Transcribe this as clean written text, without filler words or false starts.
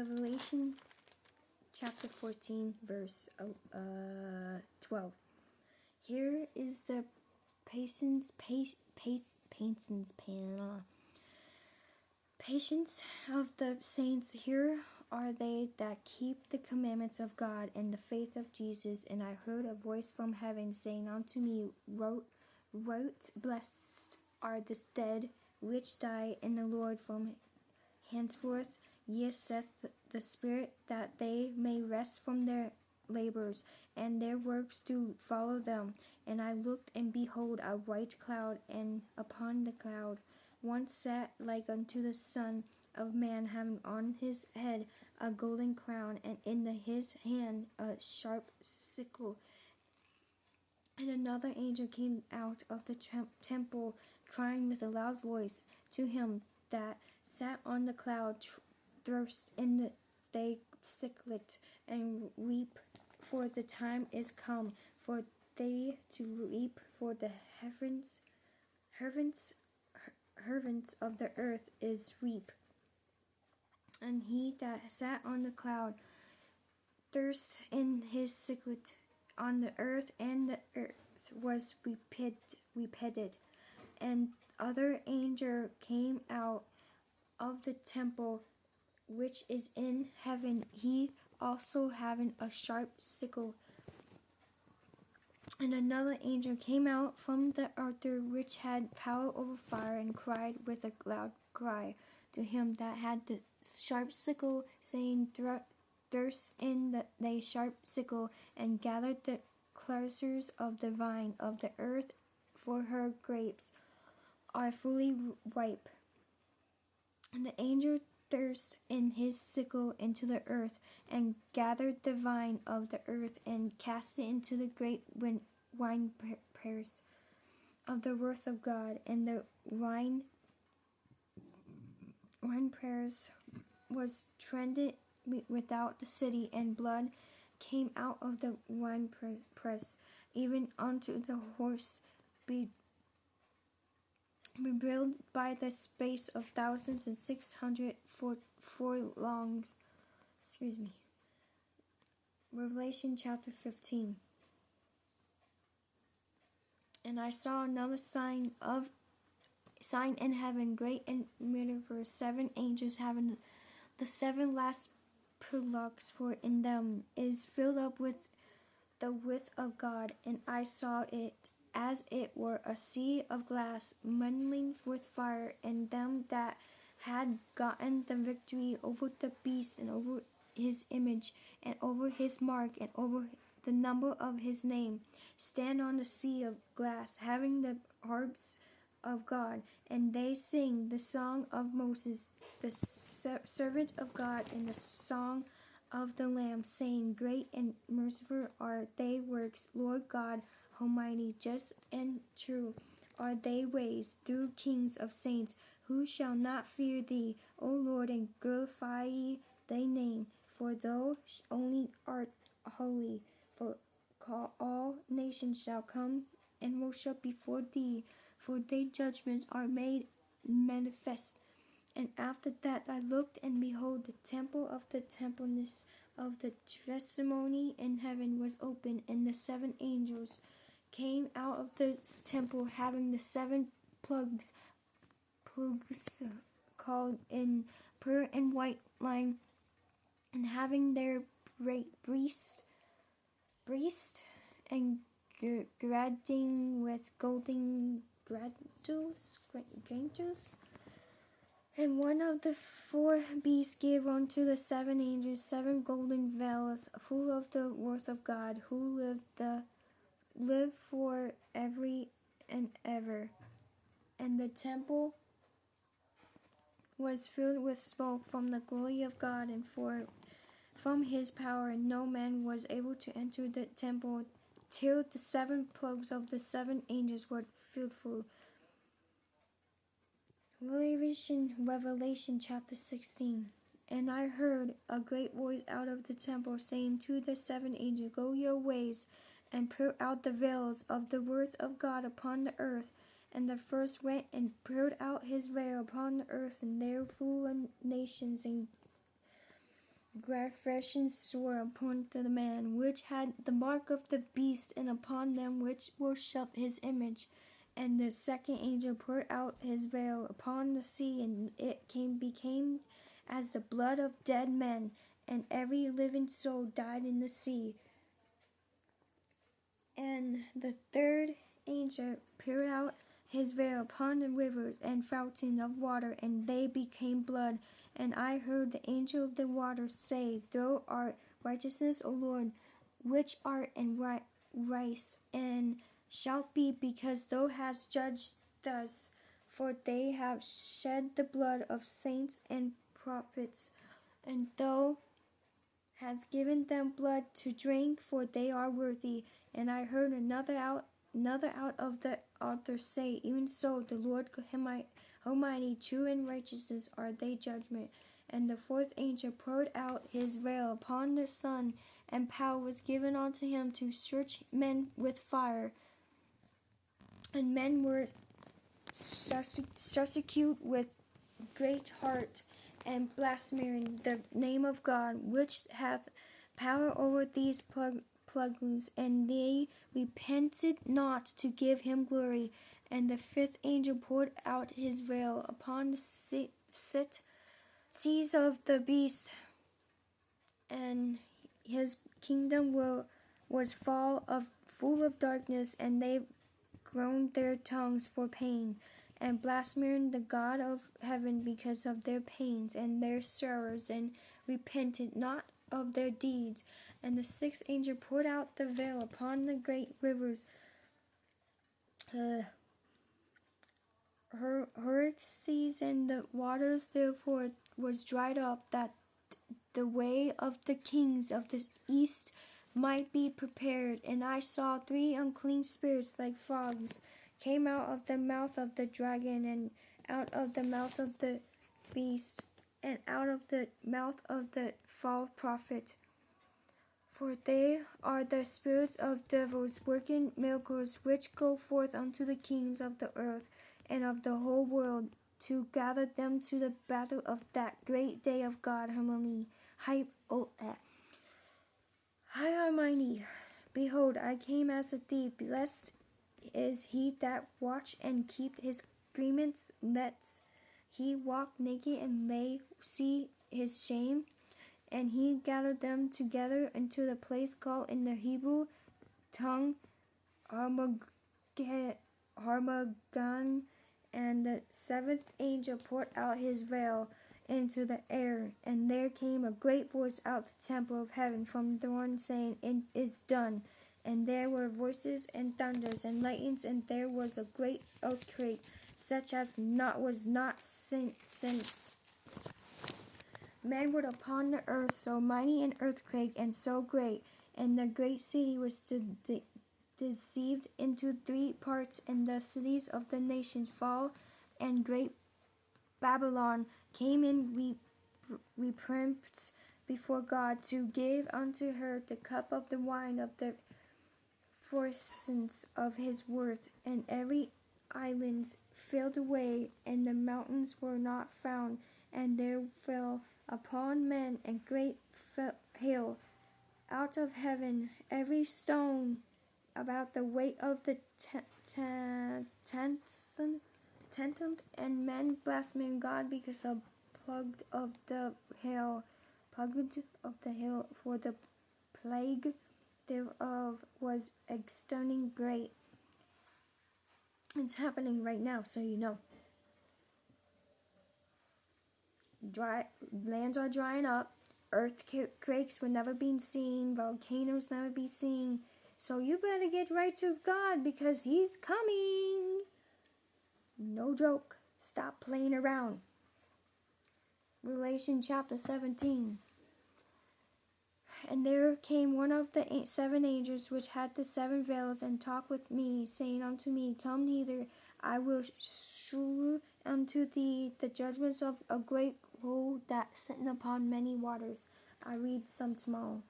Revelation chapter 14, verse 12. Here is the patience of the saints. Here are they that keep the commandments of God and the faith of Jesus. And I heard a voice from heaven saying unto me, Wrote, blessed are the dead which die in the Lord from henceforth. Yes, saith the Spirit, that they may rest from their labors, and their works do follow them. And I looked, and behold, a white cloud, and upon the cloud one sat like unto the Son of Man, having on his head a golden crown, and in his hand a sharp sickle. And another angel came out of the temple, crying with a loud voice to him that sat on the cloud, thrust in the sicklet, and weep, for the time is come for they to reap, for the servants of the earth is reap. And he that sat on the cloud thirst in his sicklet on the earth, and the earth was repented. And other angel came out of the temple which is in heaven, he also having a sharp sickle. And another angel came out from the altar which had power over fire, and cried with a loud cry to him that had the sharp sickle, saying, Thrust in the sharp sickle, and gather the clusters of the vine of the earth, for her grapes are fully ripe. And the angel thrust in his sickle into the earth, and gathered the vine of the earth, and cast it into the great winepress of the wrath of God. And the winepress was trended without the city, and blood came out of the winepress, even unto the horse rebuilt by the space of 1,600 furlongs. Revelation chapter 15. And I saw another sign in heaven, great and mighty, 7 angels having the 7 last plagues, for in them is filled up with the wrath of God. And I saw it as it were a sea of glass, mingled with fire, and them that had gotten the victory over the beast, and over his image, and over his mark, and over the number of his name, stand on the sea of glass, having the harps of God, and they sing the song of Moses, the servant of God, and the song of the Lamb, saying, Great and merciful are thy works, Lord God Almighty. Just and true are thy ways, through kings of saints. Who shall not fear thee, O Lord, and glorify thy name? For thou only art holy. For all nations shall come and worship before thee, for thy judgments are made manifest. And after that I looked, and behold, the temple of the templeness of the testimony in heaven was open, and the 7 angels came out of the temple, having the 7 plagues called in pure and white line, and having their breast and girding with golden girdles. And one of the 4 beasts gave unto the 7 angels 7 golden vials, full of the wrath of God, who live for ever and ever. And the temple was filled with smoke from the glory of God, and from his power, and no man was able to enter the temple till the 7 plagues of the 7 angels were fulfilled. Revelation chapter 16. And I heard a great voice out of the temple, saying to the 7 angels, Go your ways, and pour out the veils of the wrath of God upon the earth. And the first went and poured out his veil upon the earth, and there full nations, and Grafresh swore upon the man which had the mark of the beast, and upon them which worshipped his image. And the second angel poured out his veil upon the sea, and it became as the blood of dead men, and every living soul died in the sea. And the third angel poured out his veil upon the rivers and fountains of water, and they became blood. And I heard the angel of the waters say, Thou art righteousness, O Lord, which art in rights, and shalt be, because thou hast judged thus. For they have shed the blood of saints and prophets, and thou hast given them blood to drink, for they are worthy. And I heard another out of the altar say, Even so, the Lord Almighty, true and righteousness are they judgment. And the fourth angel poured out his veil upon the sun, and power was given unto him to search men with fire. And men were persecuted with great heart, and blaspheming the name of God, which hath power over these plagues, and they repented not to give him glory. And the fifth angel poured out his veil upon the seas of the beast, and his kingdom was full of darkness, and they groaned their tongues for pain, and blasphemed the God of heaven because of their pains and their sorrows, and repented not of their deeds. And the sixth angel poured out the veil upon the great rivers, Hyrxes, and the waters therefore was dried up, that the way of the kings of the east might be prepared. And I saw three unclean spirits like frogs came out of the mouth of the dragon, and out of the mouth of the beast, and out of the mouth of the false prophet. For they are the spirits of devils, working miracles, which go forth unto the kings of the earth and of the whole world, to gather them to the battle of that great day of God Almighty. Behold, I came as a thief. Blessed is he that watch and keep his garments, lest he walk naked and they see his shame. And he gathered them together into the place called in the Hebrew tongue Armageddon. And the seventh angel poured out his veil into the air, and there came a great voice out of the temple of heaven from the throne, saying, It is done. And there were voices and thunders and lightnings, and there was a great earthquake, such as was not since men were upon the earth, so mighty an earthquake, and so great. And the great city was deceived into three parts, and the cities of the nations fall, and great Babylon came in repentance before God, to give unto her the cup of the wine of the fierceness of his wrath. And every islands filled away, and the mountains were not found, and there fell upon men a great hail out of heaven, every stone about the weight of the tenth, and men blasphemed God because of plugged of the hail, for the plague thereof was exceeding great. It's happening right now, so you know. Lands are drying up, earthquakes will never be seen, volcanoes never be seen. So you better get right to God, because he's coming. No joke. Stop playing around. Revelation chapter 17. And there came one of the seven angels which had the seven veils, and talked with me, saying unto me, Come hither, I will shew unto thee the judgments of a great woe that sitteth upon many waters. I read some small.